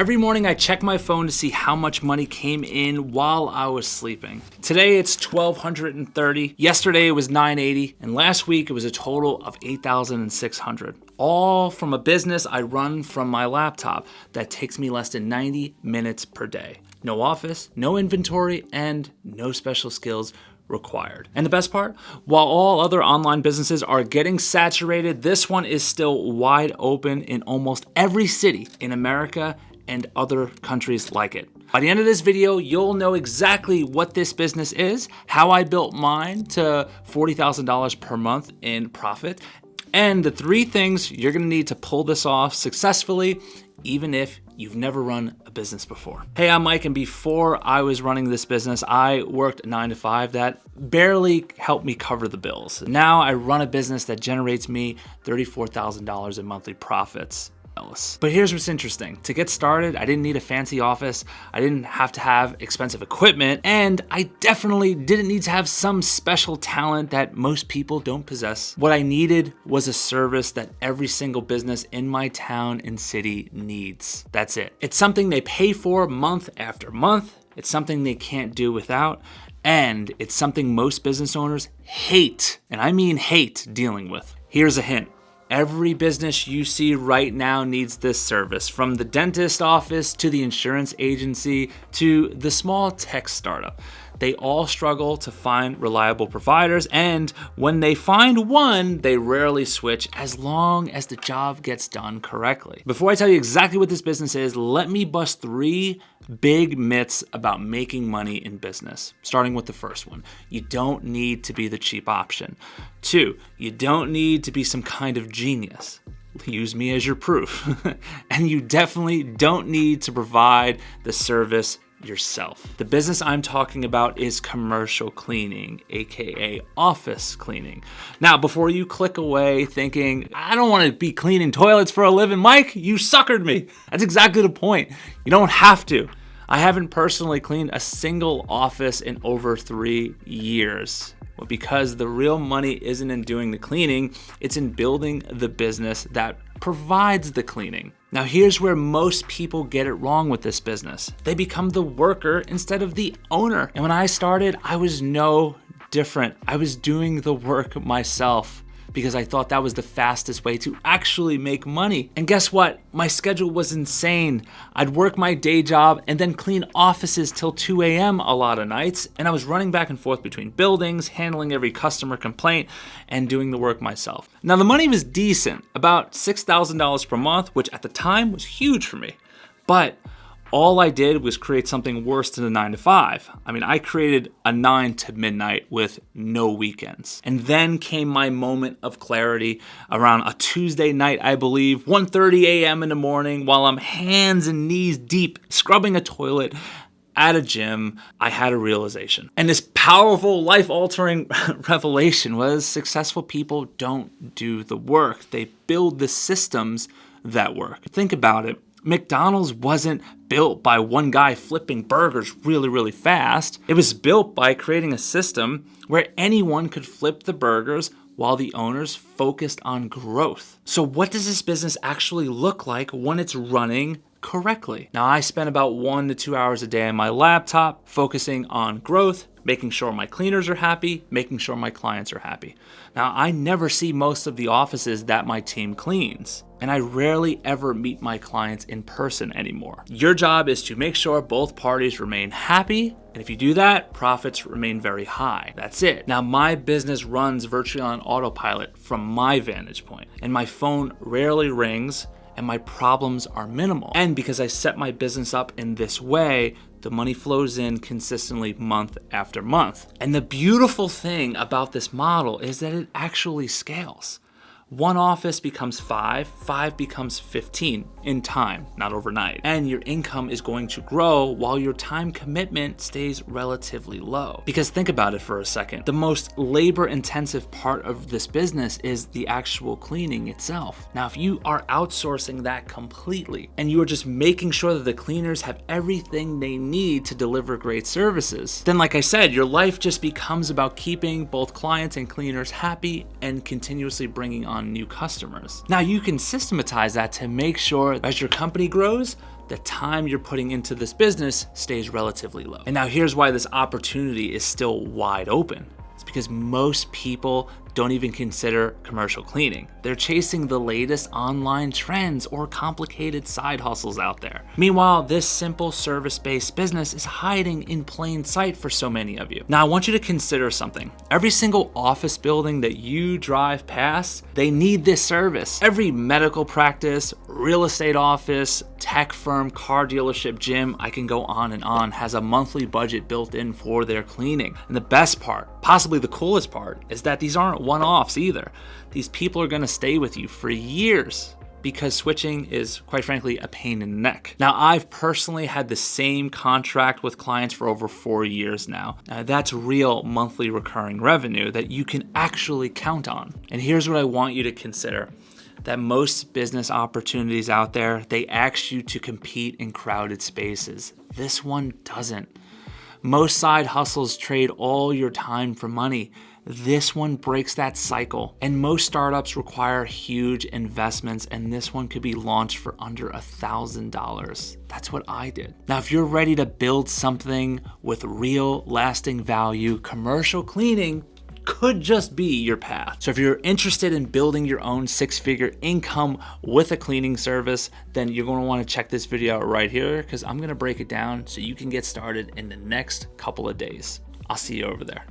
Every morning I check my phone to see how much money came in while I was sleeping. Today it's $1,230, yesterday it was $980, and last week it was a total of $8,600. All from a business I run from my laptop that takes me less than 90 minutes per day. No office, no inventory, and no special skills required. And the best part, while all other online businesses are getting saturated, this one is still wide open in almost every city in America and other countries like it. By the end of this video, you'll know exactly what this business is, how I built mine to $40,000 per month in profit, and the 3 things you're gonna need to pull this off successfully, even if you've never run a business before. Hey, I'm Mike, and before I was running this business, I worked 9 to 5 that barely helped me cover the bills. Now I run a business that generates me $34,000 in monthly profits. But here's what's interesting. To get started, I didn't need a fancy office, I didn't have to have expensive equipment, and I definitely didn't need to have some special talent that most people don't possess. What I needed was a service that every single business in my town and city needs. That's it. It's something they pay for month after month, it's something they can't do without, and it's something most business owners hate, and I mean hate, dealing with. Here's a hint. Every business you see right now needs this service, from the dentist office to the insurance agency to the small tech startup. They all struggle to find reliable providers, and when they find one, they rarely switch as long as the job gets done correctly. Before I tell you exactly what this business is, let me bust 3 big myths about making money in business. Starting with the first one, you don't need to be the cheap option. 2, you don't need to be some kind of genius. Use me as your proof. And you definitely don't need to provide the service yourself. The business I'm talking about is commercial cleaning, aka office cleaning. Now, before you click away thinking, I don't want to be cleaning toilets for a living, Mike, you suckered me. That's exactly the point. You don't have to. I haven't personally cleaned a single office in over 3 years. Well, because the real money isn't in doing the cleaning, it's in building the business that provides the cleaning. Now, here's where most people get it wrong with this business. They become the worker instead of the owner. And when I started, I was no different. I was doing the work myself because I thought that was the fastest way to actually make money. And guess what? My schedule was insane. I'd work my day job and then clean offices till 2 a.m. a lot of nights. And I was running back and forth between buildings, handling every customer complaint, and doing the work myself. Now, the money was decent, about $6,000 per month, which at the time was huge for me. But all I did was create something worse than a 9 to 5. I created a 9 to midnight with no weekends. And then came my moment of clarity around a Tuesday night, I believe, 1:30 a.m. in the morning, while I'm hands and knees deep scrubbing a toilet at a gym. I had a realization. And this powerful, life-altering revelation was successful people don't do the work. They build the systems that work. Think about it. McDonald's wasn't built by one guy flipping burgers really fast. It was built by creating a system where anyone could flip the burgers while the owners focused on growth. So what does this business actually look like when it's running correctly? Now, I spend about 1 to 2 hours a day on my laptop focusing on growth, making sure my cleaners are happy, making sure my clients are happy. Now, I never see most of the offices that my team cleans, and I rarely ever meet my clients in person anymore. Your job is to make sure both parties remain happy, and if you do that, profits remain very high. That's it. Now, my business runs virtually on autopilot from my vantage point, and my phone rarely rings, and my problems are minimal. And because I set my business up in this way, the money flows in consistently month after month. And the beautiful thing about this model is that it actually scales. One office becomes 5, 5 becomes 15 in time, not overnight. And your income is going to grow while your time commitment stays relatively low. Because think about it for a second. The most labor-intensive part of this business is the actual cleaning itself. Now, if you are outsourcing that completely and you are just making sure that the cleaners have everything they need to deliver great services, then like I said, your life just becomes about keeping both clients and cleaners happy and continuously bringing on new customers. Now, you can systematize that to make sure as your company grows, the time you're putting into this business stays relatively low. And now here's why this opportunity is still wide open. It's because most people don't even consider commercial cleaning. They're chasing the latest online trends or complicated side hustles out there. Meanwhile, this simple service-based business is hiding in plain sight for so many of you. Now, I want you to consider something. Every single office building that you drive past, they need this service. Every medical practice, real estate office, tech firm, car dealership, gym, I can go on and on, has a monthly budget built in for their cleaning. And the best part, possibly the coolest part, is that these aren't one-offs either. These people are gonna stay with you for years because switching is, quite frankly, a pain in the neck. Now, I've personally had the same contract with clients for over 4 years now. That's real monthly recurring revenue that you can actually count on. And here's what I want you to consider. That most business opportunities out there, they ask you to compete in crowded spaces. This one doesn't. Most side hustles trade all your time for money. This one breaks that cycle. And most startups require huge investments, and this one could be launched for under $1,000. That's what I did. Now, if you're ready to build something with real lasting value, commercial cleaning could just be your path. So if you're interested in building your own 6-figure income with a cleaning service, then you're going to want to check this video out right here, because I'm going to break it down so you can get started in the next couple of days. I'll see you over there.